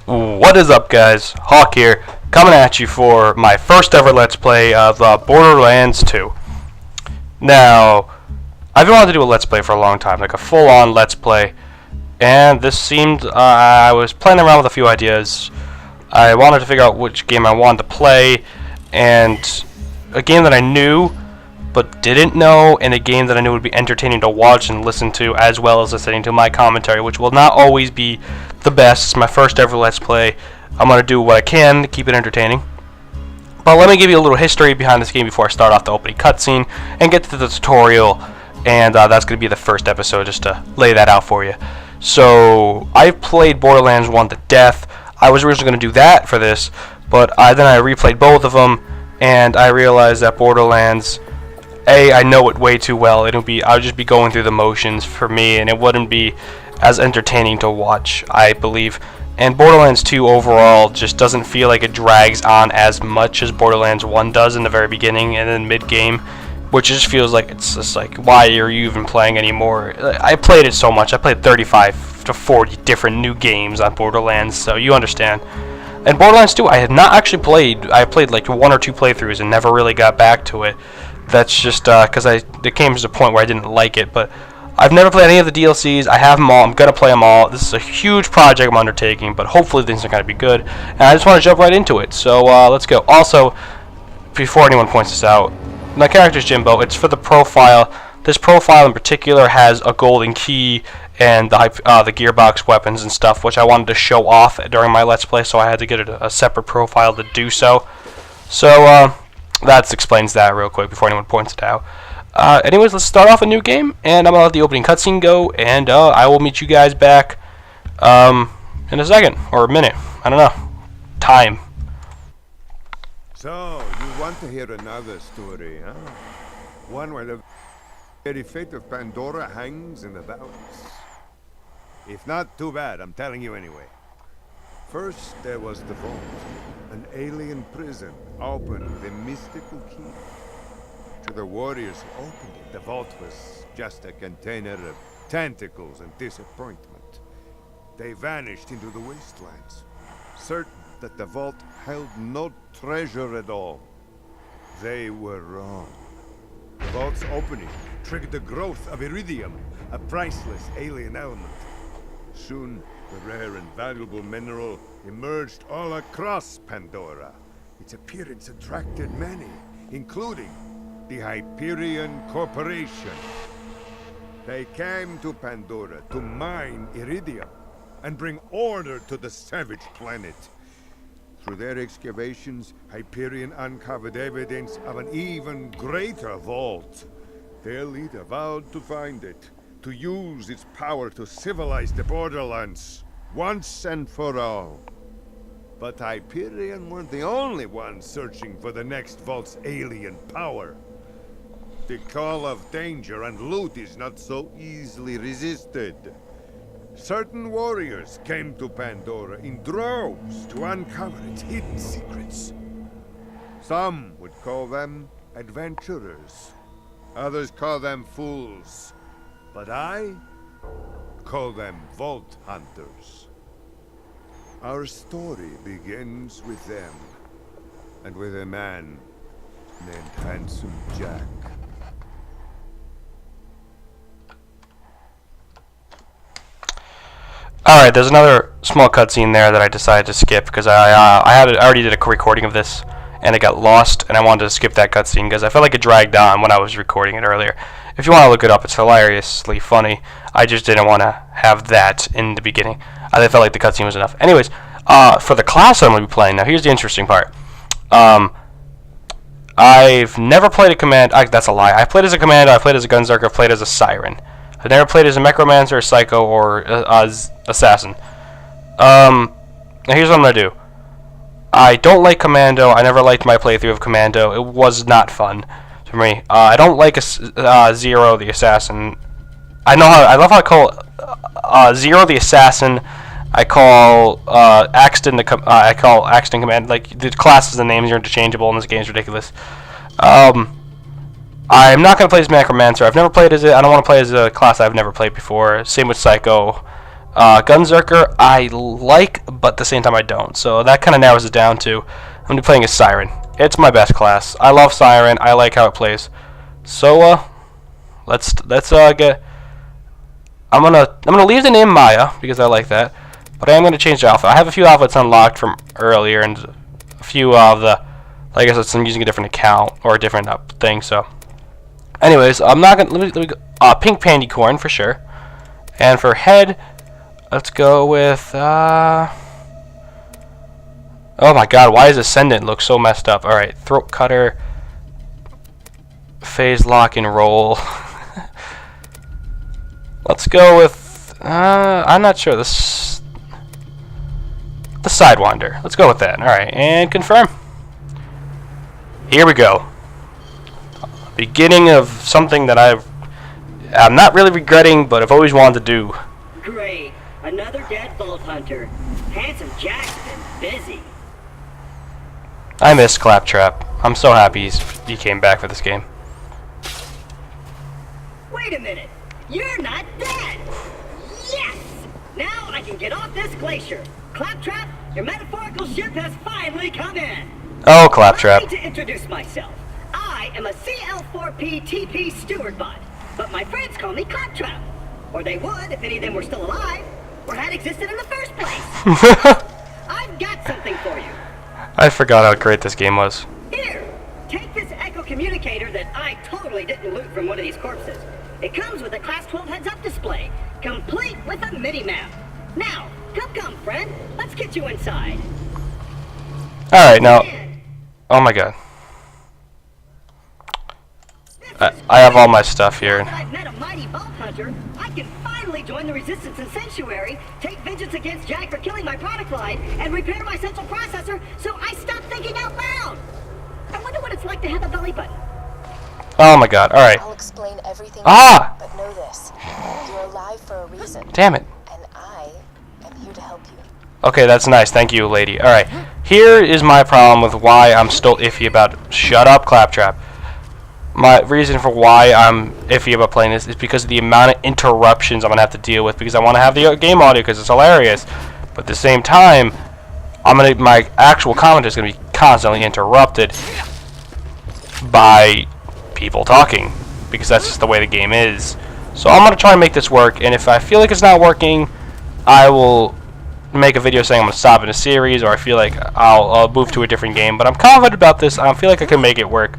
What is up, guys? Hawk here, coming at you for my first ever Let's Play of Borderlands 2. Now, I've been wanting to do a Let's Play for a long time, like a full-on Let's Play, and this seemed, I was playing around with a few ideas. I wanted to figure out which game I wanted to play, and a game that I knew but didn't know, and a game that I knew would be entertaining to watch and listen to, as well as listening to my commentary, which will not always be the best. It's my first ever Let's Play. I'm going to do what I can to keep it entertaining. But let me give you a little history behind this game before I start off the opening cutscene and get to the tutorial, and that's going to be the first episode, just to lay that out for you. So, I've played Borderlands 1 to death. I was originally going to do that for this, but then I replayed both of them, and I realized that Borderlands, I know it way too well. I would just be going through the motions for me, and it wouldn't be as entertaining to watch, I believe. And Borderlands 2 overall just doesn't feel like it drags on as much as Borderlands 1 does in the very beginning and then mid-game, which just feels like it's just like, why are you even playing anymore? I played it so much. I played 35 to 40 different new games on Borderlands, so you understand. And Borderlands 2, I had not actually played. I played like 1 or 2 playthroughs and never really got back to it. That's just because it came to a point where I didn't like it, but I've never played any of the DLCs. I have them all. I'm going to play them all. This is a huge project I'm undertaking, but hopefully things are going to be good. And I just want to jump right into it. So let's go. Also, before anyone points this out, my character is Jimbo. It's for the profile. This profile in particular has a golden key and the gearbox weapons and stuff, which I wanted to show off during my Let's Play, so I had to get a separate profile to do so. So, that explains that real quick before anyone points it out. Anyways, let's start off a new game, and I'm going to let the opening cutscene go, and I will meet you guys back in a second, or a minute. I don't know. Time. So, you want to hear another story, huh? One where the very fate of Pandora hangs in the balance. If not, too bad, I'm telling you anyway. First, there was the vault, an alien prison opened with a mystical key. To the warriors who opened it, the vault was just a container of tentacles and disappointment. They vanished into the wastelands, certain that the vault held no treasure at all. They were wrong. The vault's opening triggered the growth of iridium, a priceless alien element. Soon, the rare and valuable mineral emerged all across Pandora. Its appearance attracted many, including the Hyperion Corporation. They came to Pandora to mine iridium and bring order to the savage planet. Through their excavations, Hyperion uncovered evidence of an even greater vault. Their leader vowed to find it, to use its power to civilize the Borderlands, once and for all. But Hyperion weren't the only ones searching for the next vault's alien power. The call of danger and loot is not so easily resisted. Certain warriors came to Pandora in droves to uncover its hidden secrets. Some would call them adventurers. Others call them fools. But I call them Vault Hunters. Our story begins with them, and with a man named Handsome Jack. Alright, there's another small cutscene there that I decided to skip because I already did a recording of this and it got lost, and I wanted to skip that cutscene because I felt like it dragged on when I was recording it earlier. If you want to look it up, it's hilariously funny. I just didn't want to have that in the beginning. I felt like the cutscene was enough. Anyways, for the class I'm going to be playing, now here's the interesting part. I've never played a command. That's a lie. I played as a commando, I played as a gunzerk, I played as a siren. I've never played as a necromancer, psycho, or assassin. Now here's what I'm going to do. I don't like commando. I never liked my playthrough of commando. It was not fun for me. I don't like Zero the assassin. I love how I call Zero the assassin. I call Axton Axton command. Like, the classes and names are interchangeable, and this game's ridiculous. I'm not going to play as Necromancer. I've never played as it. I don't want to play as a class I've never played before. Same with Psycho. Gunzerker I like, but at the same time I don't. So that kind of narrows it down to I'm gonna be playing as Siren. It's my best class. I love Siren. I like how it plays. So let's get. I'm gonna leave the name Maya because I like that, but I am gonna change the outfit. I have a few outfits unlocked from earlier and a few of the. I guess I'm using a different account or a different thing. So, anyways, I'm not gonna let me go. Pink pandy corn for sure, and for head. Let's go with, oh my god, why does Ascendant look so messed up? Alright, throat cutter, phase lock and roll. Let's go with, I'm not sure, the Sidewinder. Let's go with that. Alright, and confirm. Here we go. Beginning of something that I'm not really regretting, but I've always wanted to do. Great. Another dead Vault Hunter. Handsome Jack's been busy. I miss Claptrap. I'm so happy he came back for this game. Wait a minute. You're not dead. Yes! Now I can get off this glacier. Claptrap, your metaphorical ship has finally come in. Oh, Claptrap. I need to introduce myself. I am a CL4P TP steward bot, but my friends call me Claptrap. Or they would if any of them were still alive. Or had existed in the first place. I've got something for you. I forgot how great this game was. Here, take this echo communicator that I totally didn't loot from one of these corpses. It comes with a Class 12 heads-up display, complete with a mini-map. Now, come, friend. Let's get you inside. Alright, now... Oh my god. I have all my stuff here. I've met a mighty Vault Hunter. I can finally join the Resistance and Sanctuary, take vengeance against Jack for killing my product line, and repair my central processor so I stop thinking out loud. I wonder what it's like to have a belly button. Oh my god, alright. I'll explain everything. Ah! But know this. You're alive for a reason. Damn it. And I am here to help you. Okay, that's nice. Thank you, lady. Alright. Here is my problem with why I'm still iffy about... Shut up, Claptrap. My reason for why I'm iffy about playing this is because of the amount of interruptions I'm going to have to deal with because I want to have the game audio because it's hilarious. But at the same time, my actual comment is going to be constantly interrupted by people talking because that's just the way the game is. So I'm going to try and make this work, and if I feel like it's not working, I will make a video saying I'm going to stop in a series, or I feel like I'll move to a different game. But I'm confident about this. I feel like I can make it work.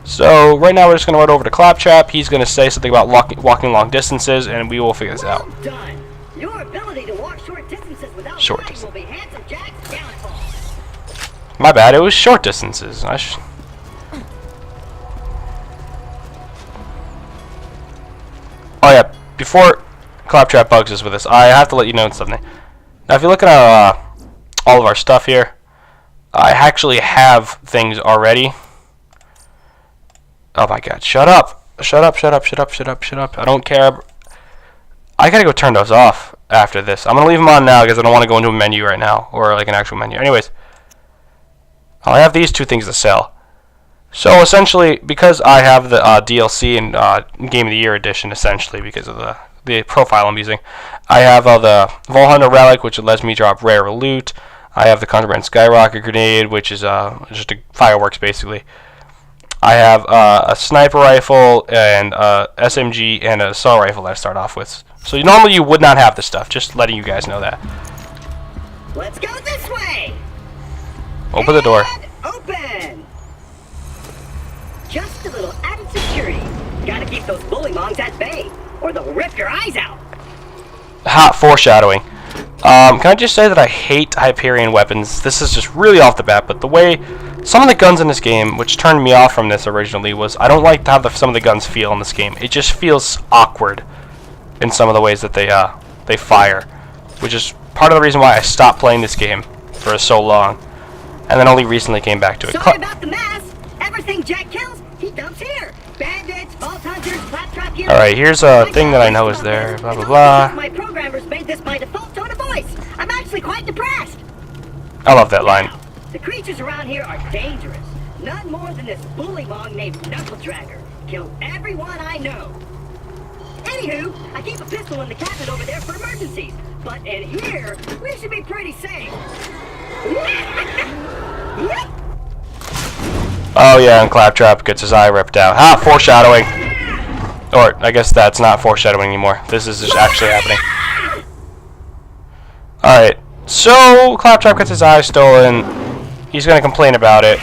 So right now we're just going to run over to Claptrap. He's going to say something about walking long distances, and we will figure this out. Well done. Your ability to walk short distances without dying will be Handsome Jack's downfall. My bad, it was short distances. Oh yeah, before Claptrap bugs us with this, I have to let you know something. Now if you look at our, all of our stuff here, I actually have things already. Oh my god, shut up. Shut up. I don't care. I gotta go turn those off after this. I'm gonna leave them on now because I don't want to go into a menu right now, or like an actual menu. Anyways, I have these two things to sell. So essentially, because I have the DLC and Game of the Year edition, essentially because of the profile I'm using, I have the Vault Hunter Relic, which lets me drop rare loot. I have the Contraband Skyrocket Grenade, which is just a fireworks basically. I have a sniper rifle and SMG and an assault rifle that I start off with. So normally you would not have this stuff. Just letting you guys know that. Let's go this way. Open the door. Open. Just a little added security. Gotta keep those bullymongs at bay, or they'll rip your eyes out. Hot foreshadowing. Can I just say that I hate Hyperion weapons? This is just really off the bat, but the way some of the guns in this game, which turned me off from this originally, was I don't like how some of the guns feel in this game. It just feels awkward in some of the ways that they fire, which is part of the reason why I stopped playing this game for so long, and then only recently came back to it. Sorry about the mess. Everything Jack kills, he dumps here. Bandits, Vault Hunters, Claptrap here. Alright, here's a thing that I know is there. Blah, blah, blah. My programmers made this by default tone of voice. I'm actually quite depressed. I love that line. Now, the creatures around here are dangerous. None more than this bullymong named Knuckle Dragger. Killed everyone I know. Anywho, I keep a pistol in the cabinet over there for emergencies. But in here, we should be pretty safe. Oh yeah, and Claptrap gets his eye ripped out. Ha! Foreshadowing. Or, I guess that's not foreshadowing anymore. This is just actually happening. Alright, so Claptrap gets his eye stolen. He's going to complain about it.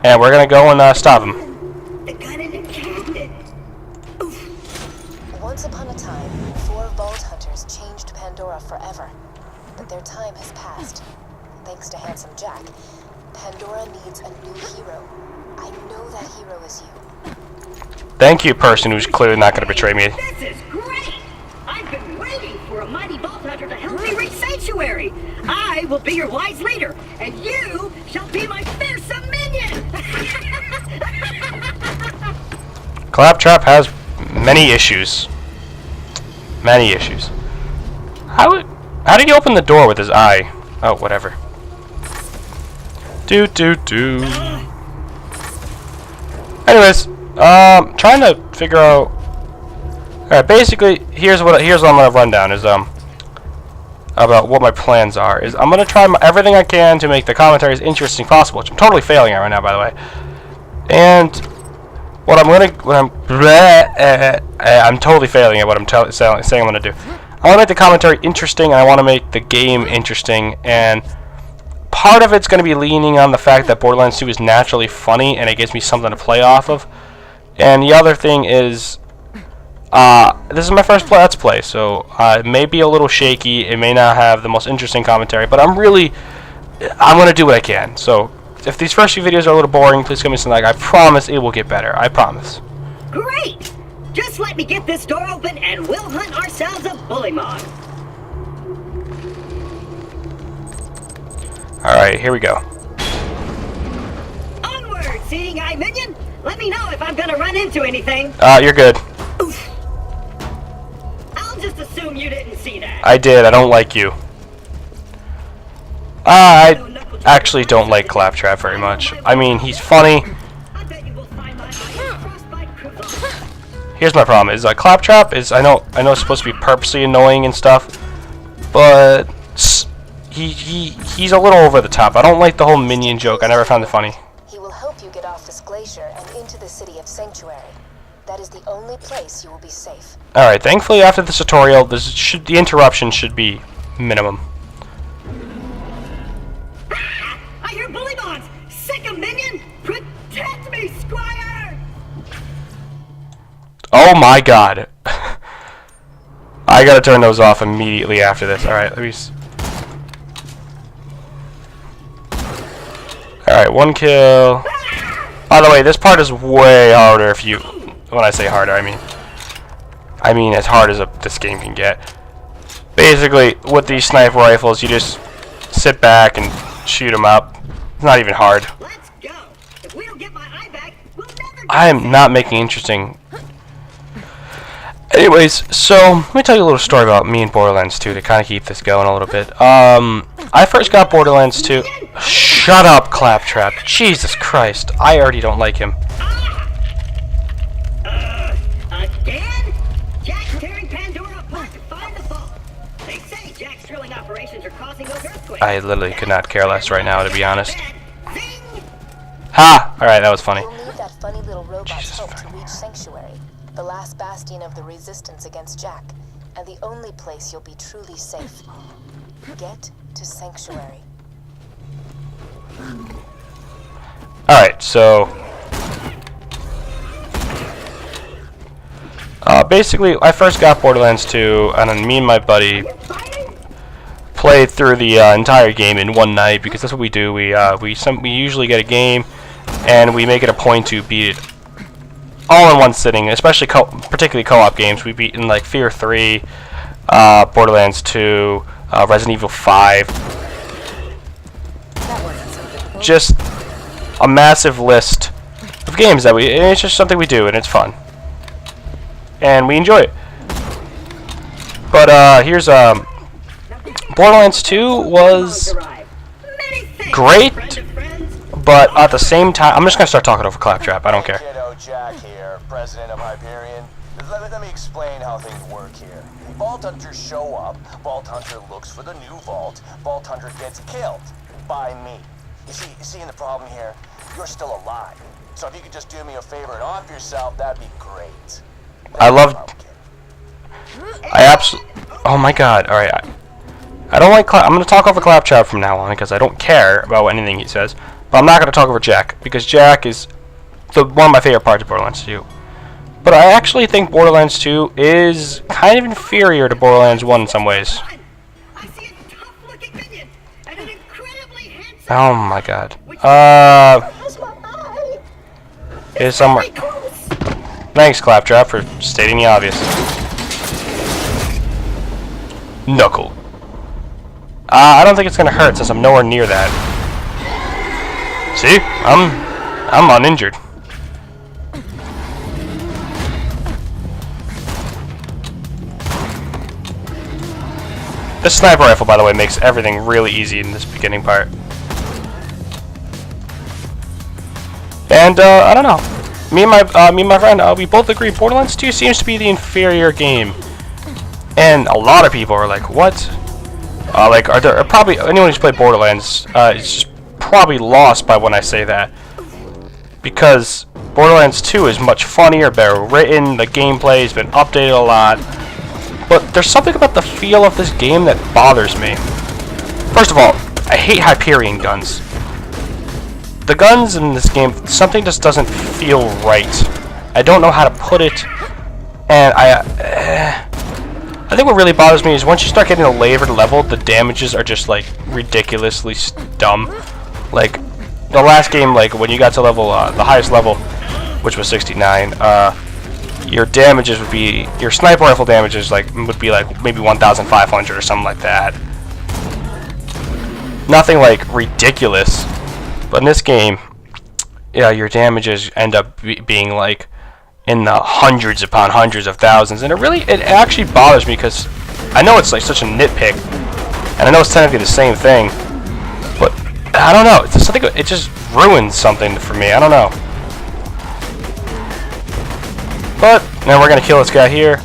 And we're going to go and stop him. The gun in the cabinet. Once upon a time, 4 Vault Hunters changed Pandora forever. But their time has passed. Thanks to Handsome Jack, Pandora needs a new hero. I know that hero is you. Thank you, person who's clearly not going to betray me. This is great! I've been waiting for a mighty Vault Hunter to help me reach Sanctuary. I will be your wise leader, and you shall be my fearsome minion! Claptrap has many issues. Many issues. How did he open the door with his eye? Oh, whatever. Do. Anyways, trying to figure out. Alright, basically, here's what I'm gonna run down is about what my plans are. Is I'm gonna try everything I can to make the commentary as interesting as possible, which I'm totally failing at right now, by the way. And I'm totally failing at what I'm saying I'm gonna do. I want to make the commentary interesting, and I want to make the game interesting, and part of it's going to be leaning on the fact that Borderlands 2 is naturally funny, and it gives me something to play off of. And the other thing is, this is my first Let's Play, so it may be a little shaky, it may not have the most interesting commentary, but I'm going to do what I can. So, if these first few videos are a little boring, please give me some like. I promise it will get better. I promise. Great! Just let me get this door open and we'll hunt ourselves a bully mod. Alright, here we go. Onward, seeing eye minion! Let me know if I'm gonna run into anything. You're good. Oof. I'll just assume you didn't see that. I did. I don't like you. I actually don't like Claptrap very much. I mean, he's funny. I bet you will find my eye frostbite crystal. Here's my problem: is Claptrap is I know it's supposed to be purposely annoying and stuff, but he's a little over the top. I don't like the whole minion joke. I never found it funny. He will help you get off this glacier and into the city of Sanctuary. That is the only place you will be safe. All right. Thankfully, after this tutorial, the interruption should be minimum. I hear bully mods! Sick of minion! Protect me, Squire! Oh my god. I gotta turn those off immediately after this. Alright, let me Alright, 1 kill. By the way, this part is way harder if you... When I say harder, I mean as hard as this game can get. Basically, with these sniper rifles, you just sit back and shoot them up. It's not even hard. Let's go! If we don't get my eye back, we'll never I am not making interesting... Anyways, so let me tell you a little story about me and Borderlands 2 to kind of keep this going a little bit. I first got Borderlands 2. Shut up, Claptrap. Jesus Christ. I already don't like him. Again? Jack's tearing Pandora apart to find the vault. They say Jack's drilling operations are causing those earthquakes. I literally could not care less right now, to be honest. Zing! Ha! Alright, that was funny. You'll need that funny little robot's Jesus help to fucking reach Sanctuary, the last bastion of the resistance against Jack, and the only place you'll be truly safe. Get to Sanctuary. Alright, so... basically, I first got Borderlands 2, and then me and my buddy played through the entire game in one night, because that's what we do. We usually get a game, and we make it a point to beat it all in one sitting, especially particularly co-op games. We beat in like Fear 3, Borderlands 2, Resident Evil 5. Just a massive list of games that it's just something we do, and it's fun. And we enjoy it. But here's Borderlands 2 was great, but at the same time, I'm just gonna start talking over Claptrap. I don't care. Kiddo, Jack here, president of Hyperion. Let me explain how things work here. Vault Hunters show up, Vault Hunter looks for the new vault, Vault Hunter gets killed by me. You see the problem here? You're still alive. So if you could just do me a favor and off yourself, that'd be great. I absolutely. Oh my god! All right, I don't like. I'm gonna talk over Claptrap from now on because I don't care about anything he says. But I'm not gonna talk over Jack because Jack is one of my favorite parts of Borderlands 2. But I actually think Borderlands 2 is kind of inferior to Borderlands 1 in some ways. Oh my god. Here's somewhere. Thanks, Claptrap, for stating the obvious. Knuckle. I don't think it's gonna hurt since I'm nowhere near that. See? I'm uninjured. This sniper rifle, by the way, makes everything really easy in this beginning part. And I don't know. Me and my friend, we both agree Borderlands 2 seems to be the inferior game. And a lot of people are like, "What?" Like, probably anyone who's played Borderlands is just probably lost by when I say that, because Borderlands 2 is much funnier, better written. The gameplay has been updated a lot. But there's something about the feel of this game that bothers me. First of all, I hate Hyperion guns. The guns in this game, something just doesn't feel right. I don't know how to put it, and I think what really bothers me is once you start getting a layered level, the damages are just like ridiculously dumb. Like the last game, like when you got to level, the highest level, which was 69, your damages would be, your sniper rifle damages would be like maybe 1,500 or something like that. Nothing like ridiculous. But in this game, yeah, your damages end up being like in the hundreds upon hundreds of thousands, and it actually bothers me because I know it's like such a nitpick, and I know it's technically the same thing, but I don't know. It's just something. It just ruins something for me. I don't know. But now we're gonna kill this guy here.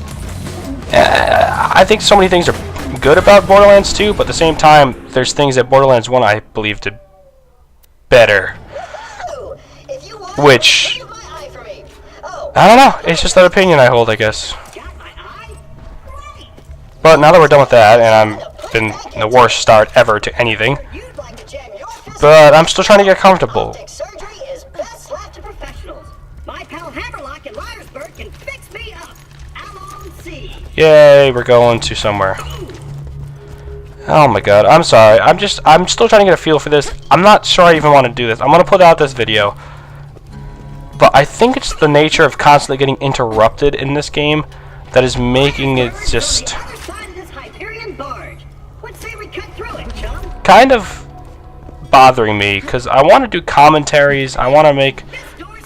I think so many things are good about Borderlands 2, but at the same time, there's things that Borderlands 1 I believe did better. Which I don't know. It's just that opinion I hold, I guess. But now that we're done with that, and I've been the worst start ever to anything, but I'm still trying to get comfortable. Yay, we're going to somewhere. Oh my god, I'm sorry. I'm still trying to get a feel for this. I'm not sure I even want to do this. I'm going to put out this video. But I think it's the nature of constantly getting interrupted in this game that is making it just kind of bothering me, because I want to do commentaries, I want to make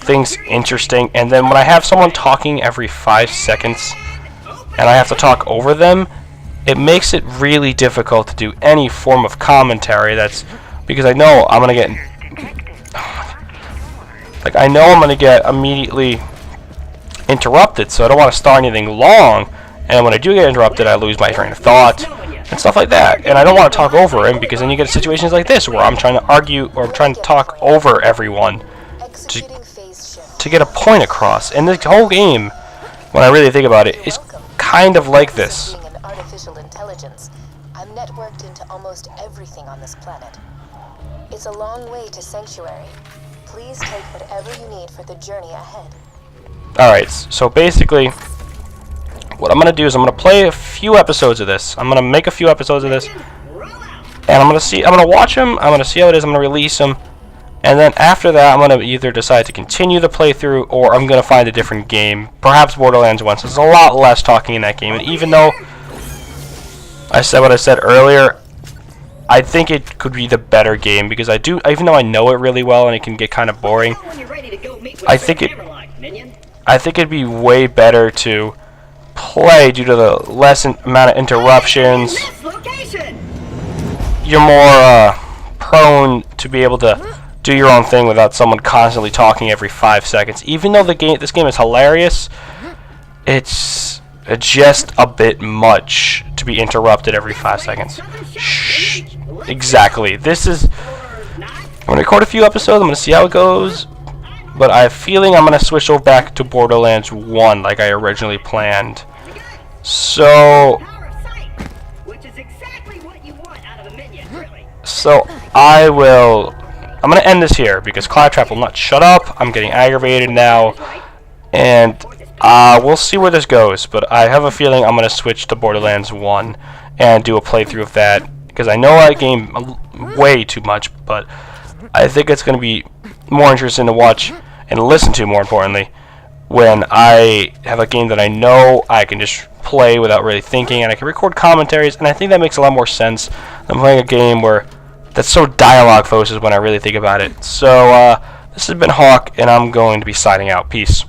things interesting, and then when I have someone talking every 5 seconds and I have to talk over them, it makes it really difficult to do any form of commentary. That's because I know I'm going to get immediately interrupted, so I don't want to start anything long, and when I do get interrupted, I lose my train of thought and stuff like that, and I don't want to talk over him, because then you get situations like this where I'm trying to argue or I'm trying to talk over everyone to get a point across. And this whole game, when I really think about it, is kind of like this. Artificial intelligence. I'm networked into almost everything on this planet. It's a long way to Sanctuary. Please take whatever you need for the journey ahead. Alright, so basically, what I'm going to do is I'm going to play a few episodes of this. I'm going to make a few episodes of this, and I'm going to watch them, I'm going to see how it is, I'm going to release them, and then after that, I'm going to either decide to continue the playthrough, or I'm going to find a different game, perhaps Borderlands 1, so there's a lot less talking in that game, and even though I said what I said earlier, I think it could be the better game, because even though I know it really well and it can get kind of boring, I think it'd be way better to play due to the less amount of interruptions. You're more prone to be able to do your own thing without someone constantly talking every 5 seconds. Even though this game is hilarious, it's just a bit much to be interrupted every 5 seconds. Shh. Exactly. This is... I'm going to record a few episodes. I'm going to see how it goes. But I have a feeling I'm going to switch over back to Borderlands 1 like I originally planned. So... I'm going to end this here because Claptrap will not shut up. I'm getting aggravated now. And we'll see where this goes. But I have a feeling I'm going to switch to Borderlands 1 and do a playthrough of that. Because I know that game way too much. But I think it's going to be more interesting to watch and listen to, more importantly, when I have a game that I know I can just play without really thinking. And I can record commentaries. And I think that makes a lot more sense than playing a game where... that's so dialogue focused when I really think about it. So, this has been Hawk, and I'm going to be signing out. Peace.